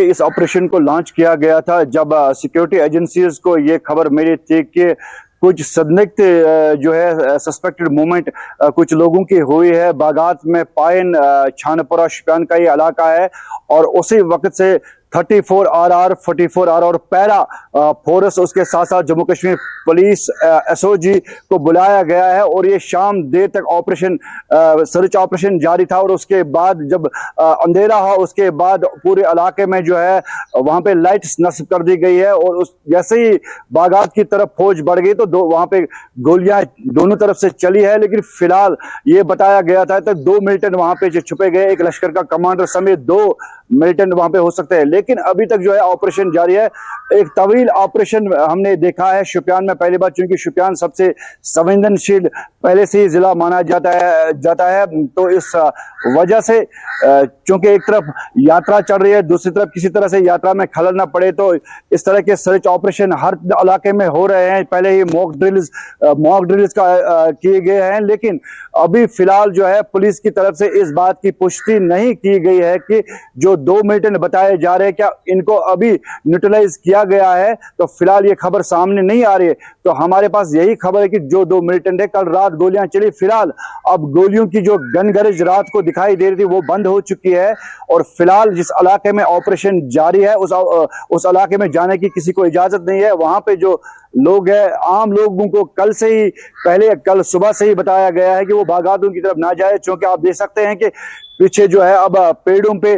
इस ऑपरेशन को लॉन्च किया गया था, जब सिक्योरिटी एजेंसीज को ये खबर मिली थी कि कुछ संदिग्ध जो है सस्पेक्टेड मूवमेंट कुछ लोगों की हुई है बागात में। पाइन छानपुरा शोपियान का ये इलाका है और उसी वक्त से 34RR 44R और पैरा फोर्स उसके साथ साथ जम्मू कश्मीर पुलिस एसओजी को बुलाया गया है और ये शाम देर तक ऑपरेशन सर्च ऑपरेशन जारी था। और उसके बाद जब अंधेरा हुआ उसके बाद पूरे इलाके में जो है वहां पे लाइट्स नस्ब कर दी गई है और उस जैसे ही बागात की तरफ फौज बढ़ गई तो वहां पे गोलियां दोनों तरफ से चली है। लेकिन फिलहाल ये बताया गया था कि 2 मिलिटेंट वहां पे छुपे गए, एक लश्कर का कमांडर समेत 2 मिलिटेंट वहां पे हो सकते हैं। लेकिन अभी तक जो है ऑपरेशन जारी है। एक तवील ऑपरेशन हमने देखा है शोपियान में पहली बार, क्योंकि शोपियान सबसे संवेदनशील पहले से ही जिला माना जाता है। तो इस वजह से चूंकि एक तरफ यात्रा चल रही है, दूसरी तरफ किसी तरह से यात्रा में खलल ना पड़े, तो इस तरह के सर्च ऑपरेशन हर इलाके में हो रहे हैं। पहले ही मॉक ड्रिल्स का किए गए हैं, लेकिन अभी फिलहाल जो है पुलिस की तरफ से इस बात की पुष्टि नहीं की गई है कि जो 2 मिलिटेंट बताए जा रहे हैं क्या इनको अभी न्यूट्रलाइज किया गया है। तो फिलहाल ये खबर सामने नहीं आ रही है। तो हमारे पास यही खबर है कि जो 2 मिलिटेंट है, कल रात गोलियां चली, फिलहाल अब गोलियों की जो गनगरज रात को दिखाई दे रही थी वो बंद हो चुकी है। और फिलहाल जिस इलाके में ऑपरेशन जारी है उस इलाके में जाने की किसी को इजाजत नहीं है। वहां पे जो लोग हैं, आम लोगों को कल सुबह से ही बताया गया है कि वो बागातों की तरफ ना जाए, क्योंकि आप देख सकते हैं कि पीछे जो है अब पेड़ों पे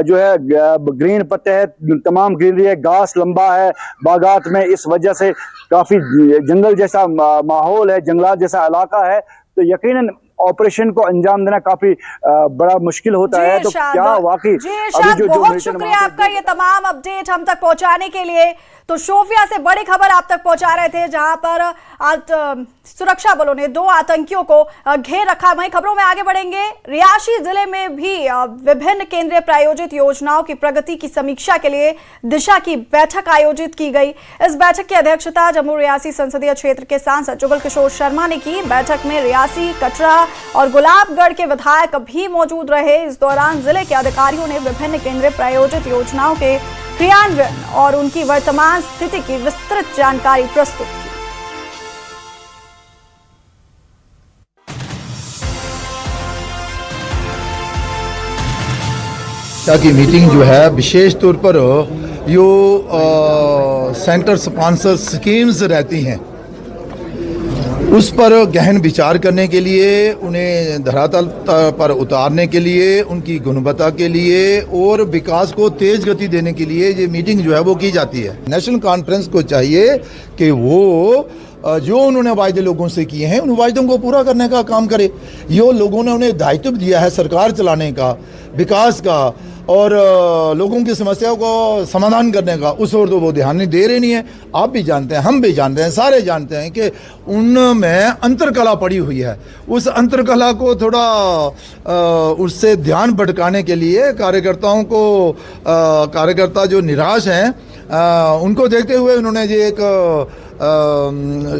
जो है ग्रीन पत्ते हैं, तमाम ग्रीनरी है, घास लंबा है बागात में। इस वजह से काफी जंगल जैसा माहौल है, जंगलात जैसा इलाका है। तो यकीनन ऑपरेशन को अंजाम देना काफी बड़ा मुश्किल होता है। तो क्या वाकई अभी जो बहुत शुक्रिया आपका ये तमाम अपडेट हम तक पहुंचाने के लिए। तो शोपियां से बड़ी खबर आप तक पहुंचा रहे थे, जहां पर सुरक्षा बलों ने 2 आतंकियों को घेर रखा। वहीं खबरों में आगे बढ़ेंगे। रियासी जिले में भी विभिन्न केंद्रीय प्रायोजित योजनाओं की प्रगति की समीक्षा के लिए दिशा की बैठक आयोजित की गई। इस बैठक की अध्यक्षता जम्मू रियासी संसदीय क्षेत्र के सांसद जुगल किशोर शर्मा ने की। बैठक में रियासी, कटरा और गुलाबगढ़ के विधायक भी मौजूद रहे। इस दौरान जिले के अधिकारियों ने विभिन्न केंद्रीय प्रायोजित योजनाओं के क्रियान्वयन और उनकी वर्तमान स्थिति की विस्तृत जानकारी प्रस्तुत की। की मीटिंग जो है विशेष तौर पर यो सेंटर स्पॉन्सर स्कीम्स रहती हैं उस पर गहन विचार करने के लिए, उन्हें धरातल पर उतारने के लिए, उनकी गुणवत्ता के लिए और विकास को तेज गति देने के लिए ये मीटिंग जो है वो की जाती है। नेशनल कॉन्फ्रेंस को चाहिए कि वो जो उन्होंने वायदे लोगों से किए हैं उन वायदों को पूरा करने का काम करे। यो लोगों ने उन्हें दायित्व दिया है सरकार चलाने का, विकास का और लोगों की समस्याओं को समाधान करने का, उस ओर तो वो ध्यान नहीं दे रहे नहीं है। आप भी जानते हैं, हम भी जानते हैं, सारे जानते हैं कि उनमें अंतरकला पड़ी हुई है। उस अंतरकला को थोड़ा उससे ध्यान भटकाने के लिए कार्यकर्ता जो निराश हैं उनको देखते हुए उन्होंने ये एक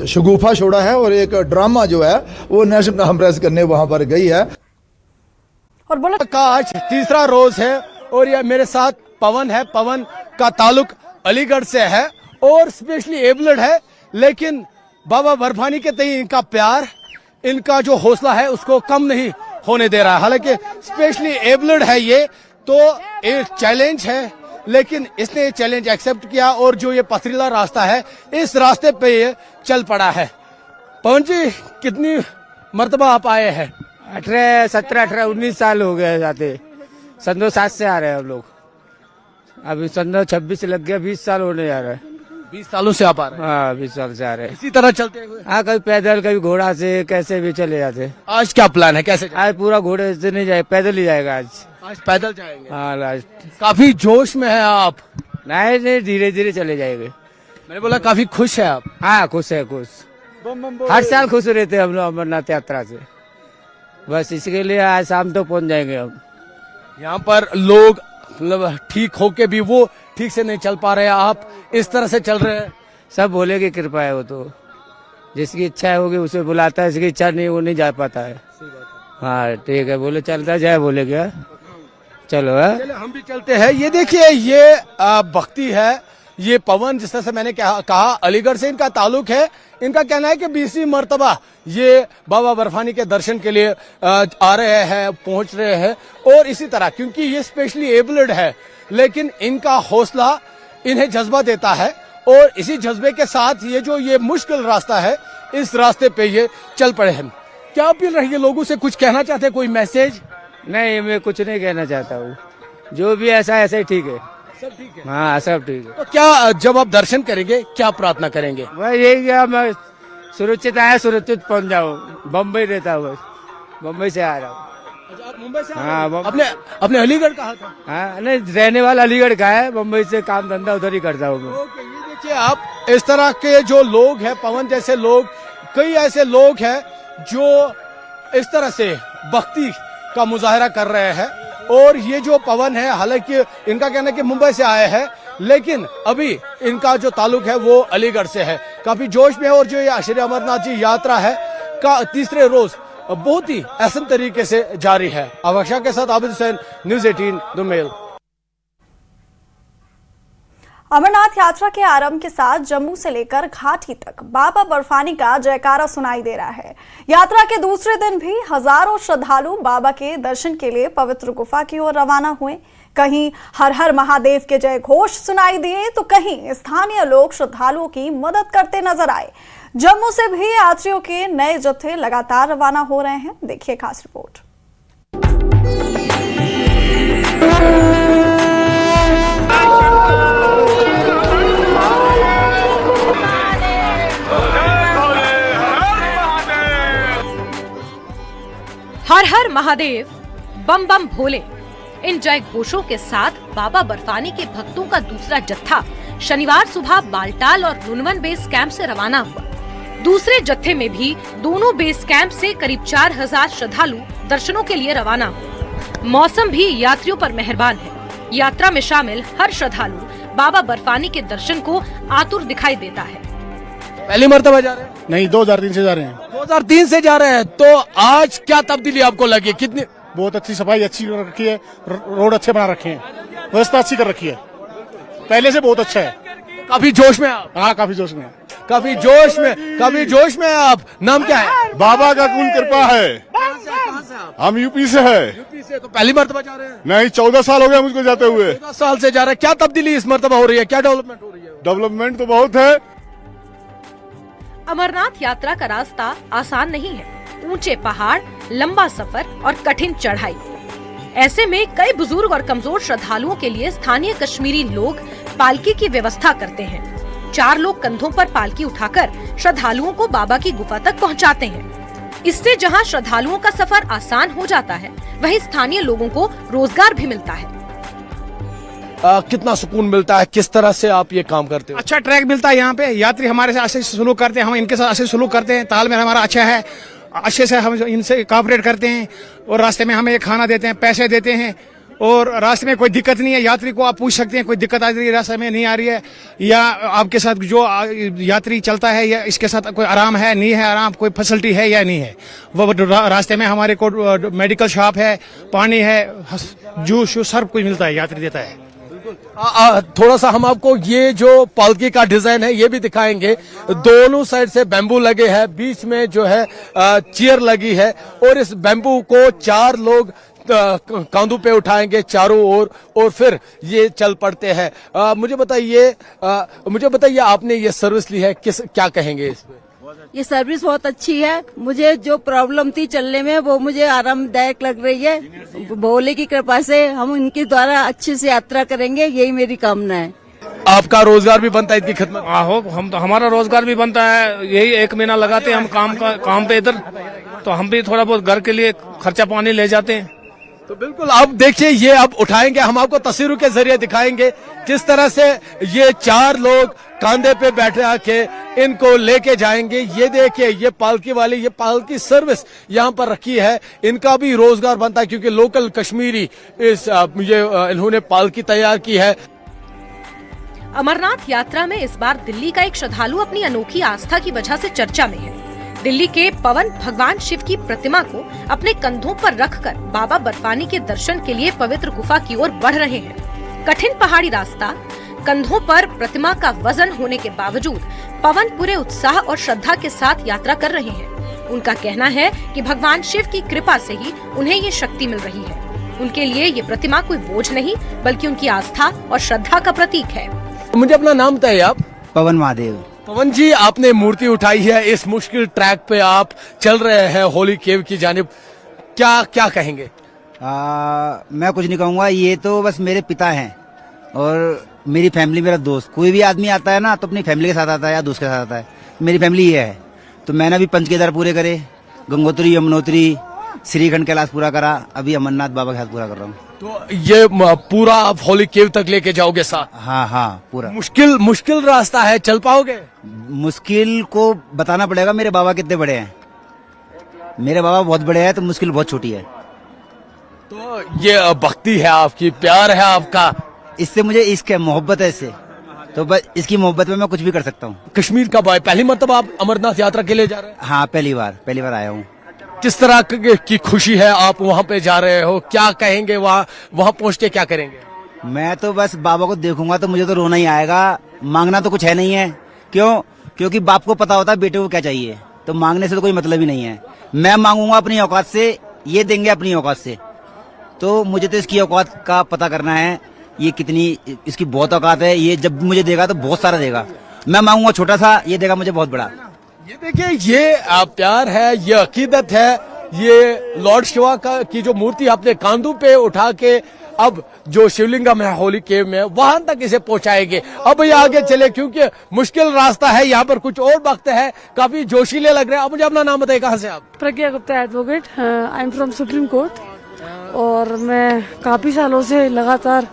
शगुफा छोड़ा है और एक ड्रामा जो है वो नेशनल कॉन्फ्रेंस करने वहाँ पर गई है। और बोला का आज तीसरा रोज है और यह मेरे साथ पवन है। पवन का ताल्लुक अलीगढ़ से है और स्पेशली एबल्ड है, लेकिन बाबा बर्फानी के तई इनका प्यार, इनका जो हौसला है उसको कम नहीं होने दे रहा है। हालांकि स्पेशली एबल्ड है ये, तो एक चैलेंज है, लेकिन इसने ये चैलेंज एक्सेप्ट किया और जो ये पथरीला रास्ता है इस रास्ते पे ये चल पड़ा है। पवन जी, कितनी मर्तबा आप आए हैं? 17, 18, 19 साल हो गए जाते। सन 2007 से आ रहे हैं हम लोग। अभी सन 26 लग गया, 20 साल होने जा रहा है। 20 सालों से आप आ रहे हैं? हाँ, 20 साल से आ रहे हैं। इसी तरह चलते हुए? हाँ, कभी पैदल, कभी घोड़ा से, कैसे भी चले जाते। आज क्या प्लान है, कैसे? आज पूरा घोड़े से नहीं जाए, पैदल ही जाएगा आज पैदल जाएंगे? हाँ, लास्ट। काफी जोश में है आप? नहीं, धीरे धीरे चले जाएंगे। मैंने बोला काफी खुश है आप? हाँ, खुश है, खुश। हर साल खुश रहते हम लोग अमरनाथ यात्रा से। बस इसके लिए आज शाम तक पहुंच जाएंगे हम। यहाँ पर लोग मतलब ठीक होके भी वो ठीक से नहीं चल पा रहे हैं, आप इस तरह से चल रहे हैं। सब भोले की कृपा है, वो तो जिसकी इच्छा होगी उसे बुलाता है, जिसकी इच्छा नहीं वो नहीं जा पाता है। हाँ, ठीक है, बोले चलता जाए, बोले क्या। चलो चलिए हम भी चलते हैं। ये देखिए ये भक्ति है, ये पवन जिस तरह से मैंने कहा अलीगढ़ से इनका ताल्लुक है। इनका कहना है कि 20वीं मर्तबा ये बाबा बर्फानी के दर्शन के लिए आ रहे हैं, पहुंच रहे हैं। और इसी तरह क्योंकि ये स्पेशली एबल्ड है, लेकिन इनका हौसला इन्हें जज्बा देता है और इसी जज्बे के साथ ये मुश्किल रास्ता है, इस रास्ते पे ये चल पड़े हैं। क्या अपील रही है लोगों से, कुछ कहना चाहते हैं, कोई मैसेज? नहीं, मैं कुछ नहीं कहना चाहता हूँ, जो भी ऐसा ऐसा ही ठीक है, सब ठीक है। हाँ सब ठीक है। तो क्या जब आप दर्शन करेंगे क्या प्रार्थना करेंगे? वह यही क्या, मैं सुरक्षित आया सुरक्षित पहुंच जाऊँ। बम्बई रहता हूँ, बम्बई से आ रहा हूँ। अच्छा, आप मुंबई से हाँ, अपने अलीगढ़ कहा था? हाँ नहीं, रहने वाला अलीगढ़ का है, बम्बई से काम धंधा उधर ही करता हूँ मैं। ओके, ये देखिए आप इस तरह के जो लोग हैं, पवन जैसे लोग, कई ऐसे लोग हैं जो इस तरह से भक्ति का मुजाहरा कर रहे हैं। और ये जो पवन है, हालांकि इनका कहना है कि मुंबई से आए हैं, लेकिन अभी इनका जो ताल्लुक है वो अलीगढ़ से है। काफी जोश में है। और जो ये श्री अमरनाथ जी यात्रा है का तीसरे रोज बहुत ही अहसन तरीके से जारी है। आवाक्षा के साथ आबिद हुसैन, न्यूज़ 18 द मेल। अमरनाथ यात्रा के आरंभ के साथ जम्मू से लेकर घाटी तक बाबा बर्फानी का जयकारा सुनाई दे रहा है। यात्रा के दूसरे दिन भी हजारों श्रद्धालु बाबा के दर्शन के लिए पवित्र गुफा की ओर रवाना हुए। कहीं हर हर महादेव के जय घोष सुनाई दिए तो कहीं स्थानीय लोग श्रद्धालुओं की मदद करते नजर आए। जम्मू से भी यात्रियों के नए जत्थे लगातार रवाना हो रहे हैं। देखिए खास रिपोर्ट। हर हर महादेव, बम बम भोले, इन जय घोषों के साथ बाबा बर्फानी के भक्तों का दूसरा जत्था शनिवार सुबह बालटाल और नुनवन बेस कैंप से रवाना हुआ। दूसरे जत्थे में भी दोनों बेस कैंप से करीब 4000 श्रद्धालु दर्शनों के लिए रवाना हुए। मौसम भी यात्रियों पर मेहरबान है। यात्रा में शामिल हर श्रद्धालु बाबा बर्फानी के दर्शन को आतुर दिखाई देता है। पहली मर्तबा जा रहे हैं? नहीं, 2003 से जा रहे हैं। 2003 से जा रहे हैं। तो आज क्या तब्दीली आपको लगी? कितनी? बहुत अच्छी सफाई अच्छी कर रखी है, रोड अच्छे बना रखे हैं, व्यवस्था अच्छी कर रखी है, पहले से बहुत अच्छा है। काफी जोश में आप? हाँ, काफी जोश में है। काफी जोश में आप। नाम क्या है? बाबा का कुल कृपा है। हम यूपी से है। यूपी से। तो पहली मर्तबा जा रहे हैं? नहीं, 14 साल हो गए मुझको जाते हुए। 14 साल से जा रहे हैं। क्या तब्दीली इस मर्तबा हो रही है? क्या डेवलपमेंट हो रही है? डेवलपमेंट तो बहुत है। अमरनाथ यात्रा का रास्ता आसान नहीं है। ऊंचे पहाड़, लंबा सफर और कठिन चढ़ाई। ऐसे में कई बुजुर्ग और कमजोर श्रद्धालुओं के लिए स्थानीय कश्मीरी लोग पालकी की व्यवस्था करते हैं। 4 लोग कंधों पर पालकी उठाकर श्रद्धालुओं को बाबा की गुफा तक पहुंचाते हैं। इससे जहां श्रद्धालुओं का सफर आसान हो जाता है, वहीं स्थानीय लोगों को रोजगार भी मिलता है। कितना सुकून मिलता है? किस तरह से आप ये काम करते हो? अच्छा ट्रैक मिलता है यहाँ पे। यात्री हमारे से अच्छे से सलूक करते हैं, हम इनके साथ अच्छे से सलूक करते हैं। तालमेल हमारा अच्छा है, अच्छे से हम इनसे कोऑपरेट करते हैं। और रास्ते में हमें खाना देते हैं, पैसे देते हैं। और रास्ते में कोई दिक्कत नहीं है। यात्री को आप पूछ सकते हैं कोई दिक्कत आ रही है रास्ते में, नहीं आ रही है, या आपके साथ जो यात्री चलता है या इसके साथ कोई आराम है, नहीं है आराम, कोई फैसिलिटी है या नहीं है। वो रास्ते में हमारे को मेडिकल शॉप है, पानी है, जूस सब कुछ मिलता है, यात्री देता है। थोड़ा सा हम आपको ये जो पालकी का डिजाइन है ये भी दिखाएंगे। दोनों साइड से बैम्बू लगे हैं, बीच में जो है चेयर लगी है और इस बैम्बू को 4 लोग कांधों पे उठाएंगे चारों ओर और फिर ये चल पड़ते हैं। मुझे बताइए आपने ये सर्विस ली है, क्या कहेंगे इस पे? ये सर्विस बहुत अच्छी है। मुझे जो प्रॉब्लम थी चलने में वो मुझे आरामदायक लग रही है। भोले की कृपा से हम इनके द्वारा अच्छे से यात्रा करेंगे, यही मेरी कामना है। आपका रोजगार भी बनता है इनकी खिदमत? आहो, हम तो हमारा रोजगार भी बनता है। यही 1 महीना लगाते हैं हम काम पे इधर, तो हम भी थोड़ा बहुत घर के लिए खर्चा पानी ले जाते हैं। तो बिल्कुल आप देखिए, ये अब उठाएंगे, हम आपको तस्वीरों के जरिए दिखाएंगे किस तरह से ये 4 लोग कांधे पे बैठे आके इनको लेके जाएंगे। ये देखिए, ये पालकी सर्विस यहाँ पर रखी है। इनका भी रोजगार बनता है क्योंकि लोकल कश्मीरी इन्होंने पालकी तैयार की है। अमरनाथ यात्रा में इस बार दिल्ली का एक श्रद्धालु अपनी अनोखी आस्था की वजह से चर्चा में है। दिल्ली के पवन भगवान शिव की प्रतिमा को अपने कंधों पर रखकर बाबा बर्फानी के दर्शन के लिए पवित्र गुफा की ओर बढ़ रहे हैं। कठिन पहाड़ी रास्ता, कंधों पर प्रतिमा का वजन होने के बावजूद पवन पूरे उत्साह और श्रद्धा के साथ यात्रा कर रहे हैं। उनका कहना है कि भगवान शिव की कृपा से ही उन्हें ये शक्ति मिल रही है। उनके लिए ये प्रतिमा कोई बोझ नहीं बल्कि उनकी आस्था और श्रद्धा का प्रतीक है। मुझे अपना नाम बताइए आप। पवन महादेव। पवन जी, आपने मूर्ति उठाई है, इस मुश्किल ट्रैक पे आप चल रहे हैं होली केव की जानिब, क्या क्या कहेंगे? मैं कुछ नहीं कहूँगा, ये तो बस मेरे पिता हैं और मेरी फैमिली, मेरा दोस्त। कोई भी आदमी आता है ना तो अपनी फैमिली के साथ आता है या दोस्त के साथ आता है। मेरी फैमिली ये है, तो मैंने भी पंच केदार पूरे करे, गंगोत्री, यमुनोत्री, श्रीखंड कैलाश पूरा करा, अभी अमरनाथ बाबा के साथ पूरा कर रहा हूँ। तो ये पूरा आप होली केव तक लेके जाओगे साथ? हाँ पूरा। मुश्किल रास्ता है, चल पाओगे? मुश्किल को बताना पड़ेगा, मेरे बाबा कितने बड़े हैं। मेरे बाबा बहुत बड़े हैं तो मुश्किल बहुत छोटी है। तो ये भक्ति है आपकी, प्यार है आपका, इससे मुझे इश्क है, मोहब्बत है इससे, तो बस इसकी मोहब्बत में मैं कुछ भी कर सकता हूँ। कश्मीर कब आए? पहली मरतबा आप अमरनाथ यात्रा के लिए जा रहे हैं? हाँ, पहली बार आया हूँ। किस तरह की खुशी है, आप वहाँ पे जा रहे हो, क्या कहेंगे? वहाँ पहुँच के क्या करेंगे? मैं तो बस बाबा को देखूंगा तो मुझे तो रोना ही आएगा। मांगना तो कुछ है नहीं है, क्यों? क्योंकि बाप को पता होता है बेटे को क्या चाहिए, तो मांगने से तो कोई मतलब ही नहीं है। मैं मांगूंगा अपनी औकात से, ये देंगे अपनी औकात से, तो मुझे तो इसकी औकात का पता करना है, ये कितनी इसकी बहुत औकात है। ये जब मुझे देगा तो बहुत सारा देगा। मैं मांगूंगा छोटा सा, ये देगा मुझे बहुत बड़ा। ये देखिए, ये प्यार है, ये अकीदत है, ये लॉर्ड शिवा की जो मूर्ति आपने कांधों पे उठा के अब जो शिवलिंगम है होली केव में, वहां तक इसे पहुंचाएंगे। अब ये आगे चले क्योंकि मुश्किल रास्ता है, यहाँ पर कुछ और वक्त है, काफी जोशीले लग रहे हैं। अब मुझे अपना नाम बताइए, कहाँ से आप? Pragya Gupta, advocate. I am from Supreme Court और मैं काफी सालों से लगातार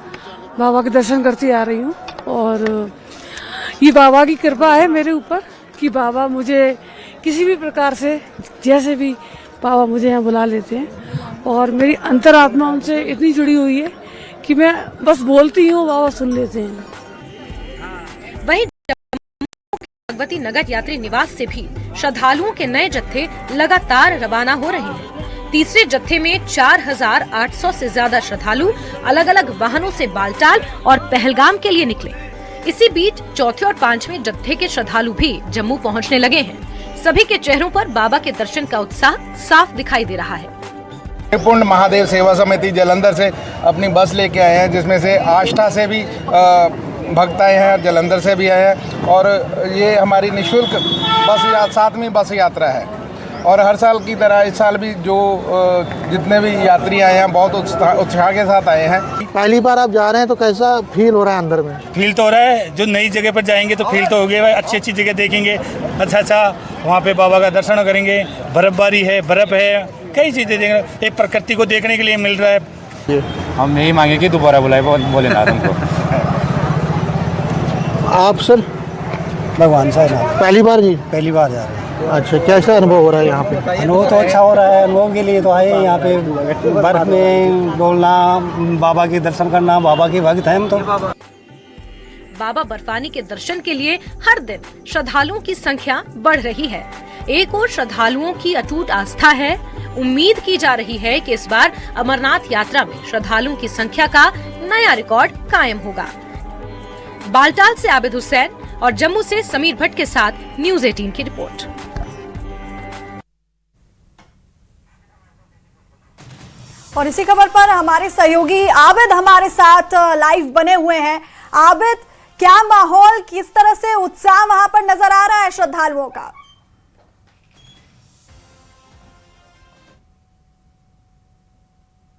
बाबा के दर्शन करती आ रही हूँ और ये बाबा की कृपा है मेरे ऊपर कि बाबा मुझे किसी भी प्रकार से, जैसे भी बाबा मुझे यहाँ बुला लेते हैं और मेरी अंतरात्मा उनसे इतनी जुड़ी हुई है कि मैं बस बोलती हूँ, बाबा सुन लेते हैं। वहीं भगवती नगर यात्री निवास से भी श्रद्धालुओं के नए जत्थे लगातार रवाना हो रहे हैं। तीसरे जत्थे में 4800 से ज्यादा श्रद्धालु अलग अलग वाहनों से बालटाल और पहलगाम के लिए निकले। इसी बीच चौथे और पांचवें जत्थे के श्रद्धालु भी जम्मू पहुंचने लगे हैं। सभी के चेहरों पर बाबा के दर्शन का उत्साह साफ दिखाई दे रहा है। पूर्ण महादेव सेवा समिति जालंधर से अपनी बस लेके आए हैं, जिसमें से आष्टा से भी भक्त आए हैं, जालंधर से भी आए हैं और ये हमारी निःशुल्क बस 7वीं बस यात्रा है। और हर साल की तरह इस साल भी जो जितने भी यात्री आए हैं बहुत उत्साह के साथ आए हैं। पहली बार आप जा रहे हैं तो कैसा फील हो रहा है अंदर में? फील तो हो रहा है, जो नई जगह पर जाएंगे तो फील तो हो गया, अच्छी जगह देखेंगे, अच्छा वहाँ पे बाबा का दर्शन करेंगे, बर्फबारी है, बर्फ है, कई चीज़ें देखेंगे, एक प्रकृति को देखने के लिए मिल रहा है। हम यही मांगे कि दोबारा बुलाए भोलेनाथ हमको। आप सर? भगवान साहब। पहली बार जी? पहली बार जा रहे हैं। अच्छा, कैसा अनुभव हो रहा है यहाँ पे? अनुभव तो अच्छा हो रहा है। अनुभव के लिए तो आए यहाँ पे, बर्फ में डोलना, बाबा के दर्शन करना, बाबा के भक्त हैं हम तो। बाबा बर्फानी के दर्शन के लिए हर दिन श्रद्धालुओं की संख्या बढ़ रही है। एक और श्रद्धालुओं की अटूट आस्था है। उम्मीद की जा रही है कि इस बार अमरनाथ यात्रा में श्रद्धालुओं की संख्या का नया रिकॉर्ड कायम होगा। बालटाल से आबिद हुसैन और जम्मू से समीर भट्ट के साथ न्यूज़ 18 की रिपोर्ट। और इसी खबर पर हमारे सहयोगी आबिद हमारे साथ लाइव बने हुए हैं। आबिद, क्या माहौल, किस तरह से उत्साह वहां पर नजर आ रहा है श्रद्धालुओं का?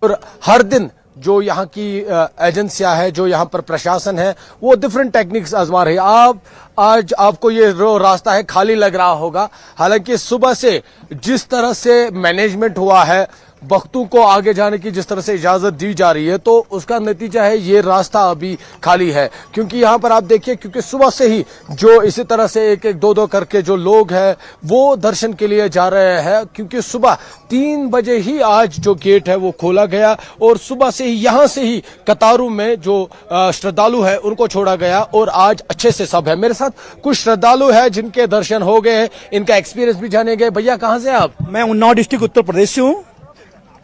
और हर दिन जो यहाँ की एजेंसियां है, जो यहाँ पर प्रशासन है, वो डिफरेंट टेक्निक्स आजमा रही है। आज आपको ये रास्ता है खाली लग रहा होगा, हालांकि सुबह से जिस तरह से मैनेजमेंट हुआ है भक्तों को आगे जाने की जिस तरह से इजाजत दी जा रही है, तो उसका नतीजा है ये रास्ता अभी खाली है। क्योंकि यहाँ पर आप देखिए, क्योंकि सुबह से ही जो इसी तरह से एक एक दो दो करके जो लोग हैं वो दर्शन के लिए जा रहे हैं, क्योंकि सुबह 3 बजे ही आज जो गेट है वो खोला गया और सुबह से ही यहाँ से ही कतारों में जो श्रद्धालु है उनको छोड़ा गया और आज अच्छे से सब है। मेरे साथ कुछ श्रद्धालु है जिनके दर्शन हो गए, इनका एक्सपीरियंस भी जाने गए। भैया कहाँ से आप? मैं उन्नाव डिस्ट्रिक्ट उत्तर प्रदेश से हूँ।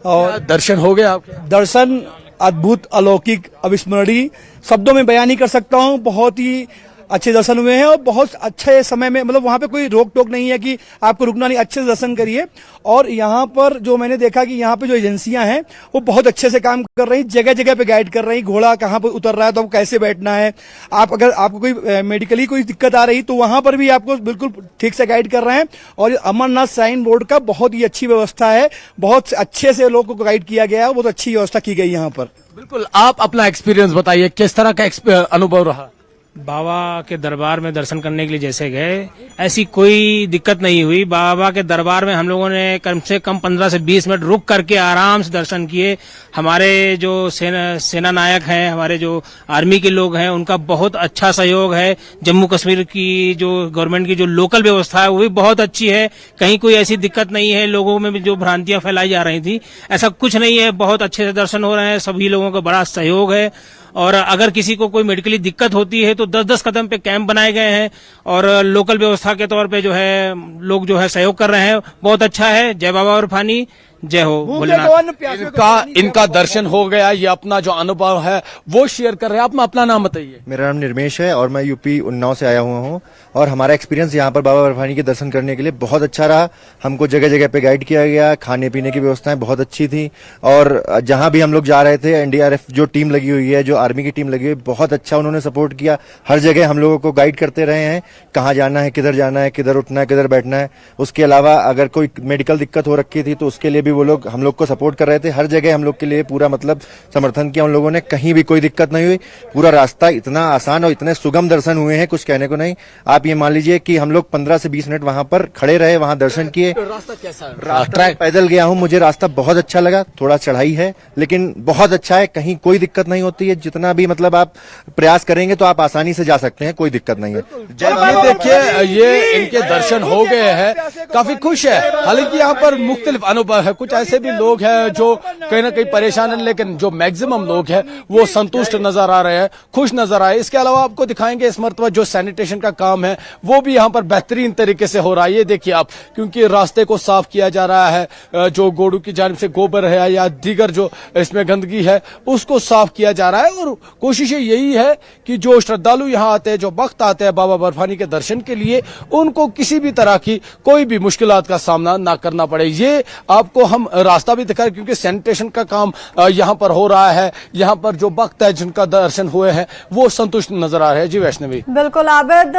और दर्शन हो गए आपके? दर्शन अद्भुत, अलौकिक, अविस्मरणीय, शब्दों में बयान नहीं कर सकता हूँ। बहुत ही अच्छे दर्शन हुए हैं और बहुत अच्छे समय में, मतलब वहाँ पे कोई रोक टोक नहीं है कि आपको रुकना नहीं, अच्छे से दर्शन करिए। और यहाँ पर जो मैंने देखा कि यहाँ पे जो एजेंसियां हैं वो बहुत अच्छे से काम कर रही, जगह जगह पे गाइड कर रही, घोड़ा कहाँ पे उतर रहा है तो आपको कैसे बैठना है, आप अगर आपको कोई मेडिकली कोई दिक्कत आ रही तो वहां पर भी आपको बिल्कुल ठीक से गाइड कर रहे हैं। और अमरनाथ साइन बोर्ड का बहुत ही अच्छी व्यवस्था है, बहुत अच्छे से लोगों को गाइड किया गया है, बहुत अच्छी व्यवस्था की गई यहाँ पर। बिल्कुल, आप अपना एक्सपीरियंस बताइए, किस तरह का अनुभव रहा? बाबा के दरबार में दर्शन करने के लिए जैसे गए, ऐसी कोई दिक्कत नहीं हुई। बाबा के दरबार में हम लोगों ने कम से कम 15 से 20 मिनट रुक करके आराम से दर्शन किए। हमारे जो सेना नायक हैं, हमारे जो आर्मी के लोग हैं, उनका बहुत अच्छा सहयोग है। जम्मू कश्मीर की जो गवर्नमेंट की जो लोकल व्यवस्था है वो भी बहुत अच्छी है। कहीं कोई ऐसी दिक्कत नहीं है। लोगों में भी जो भ्रांतियां फैलाई जा रही थी, ऐसा कुछ नहीं है। बहुत अच्छे से दर्शन हो रहे हैं, सभी लोगों का बड़ा सहयोग है। और अगर किसी को कोई मेडिकली दिक्कत होती है तो 10-10 कदम पे कैंप बनाए गए हैं और लोकल व्यवस्था के तौर पे जो है लोग जो है सहयोग कर रहे हैं। बहुत अच्छा है। जय बाबा बर्फानी, जय हो भोलेनाथ। इनका दर्शन हो गया, ये अपना जो अनुभव है वो शेयर कर रहे हैं। आप अपना नाम बताइए। मेरा नाम निर्मेश है और मैं यूपी उन्नाव से आया हुआ हूँ और हमारा एक्सपीरियंस यहाँ पर बाबा बर्फानी के दर्शन करने के लिए बहुत अच्छा रहा। हमको जगह जगह पे गाइड किया गया, खाने पीने की व्यवस्थाएं बहुत अच्छी थी और जहां भी हम लोग जा रहे थे एनडीआरएफ जो टीम लगी हुई है, जो आर्मी की टीम लगी हुई है, बहुत अच्छा उन्होंने सपोर्ट किया। हर जगह हम लोगों को गाइड करते रहे हैं, कहाँ जाना है, किधर जाना है, किधर उठना है, किधर बैठना है। उसके अलावा अगर कोई मेडिकल दिक्कत हो रखी थी तो उसके लिए भी वो लोग हम लोग को सपोर्ट कर रहे थे। हर जगह हम लोग के लिए पूरा मतलब समर्थन किया उन लोगों ने, कहीं भी कोई दिक्कत नहीं हुई। पूरा रास्ता इतना आसान और इतने सुगम दर्शन हुए हैं, कुछ कहने को नहीं। आप ये मान लीजिए कि हम लोग 15 से 20 मिनट वहां पर खड़े रहे, वहां दर्शन किए। रास्ता कैसा है? ट्रैक पैदल गया हूं, मुझे रास्ता बहुत अच्छा लगा। थोड़ा चढ़ाई है लेकिन बहुत अच्छा है, कहीं कोई दिक्कत नहीं होती है। जितना भी मतलब आप प्रयास करेंगे तो आप आसानी से जा सकते हैं, कोई दिक्कत नहीं है। ये देखिए, ये इनके दर्शन हो गए हैं, काफी खुश है। हालांकि यहाँ पर मुख्तलिफ अनुभव है, कुछ ऐसे भी लोग हैं जो कहीं ना कहीं परेशान हैं, लेकिन जो मैक्सिमम लोग हैं वो संतुष्ट नजर आ रहे हैं, खुश नजर आए। इसके अलावा आपको दिखाएंगे इस मरतबा जो सैनिटेशन का काम है वो भी यहाँ पर बेहतरीन तरीके से हो रहा है। ये देखिए आप, क्योंकि रास्ते को साफ किया जा रहा है, जो गोड़ू की जानिब से गोबर है या दीगर जो इसमें गंदगी है उसको साफ किया जा रहा है। और कोशिश यही है कि जो श्रद्धालु यहाँ आते हैं, जो भक्त आते हैं बाबा बर्फानी के दर्शन के लिए, उनको किसी भी तरह की कोई भी मुश्किलात का सामना ना करना पड़े। ये आपको हम रास्ता भी दिखा रहे, क्योंकि सैनिटेशन का काम यहाँ पर हो रहा है। यहाँ पर जो भक्त है जिनका दर्शन हुए हैं वो संतुष्ट नजर आ रहे हैं। जी वैष्णवी। बिल्कुल आबिद,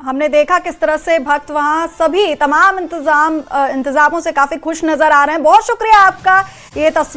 हमने देखा किस तरह से भक्त वहां सभी तमाम इंतजामों से काफी खुश नजर आ रहे हैं। बहुत शुक्रिया आपका। ये तस्वीर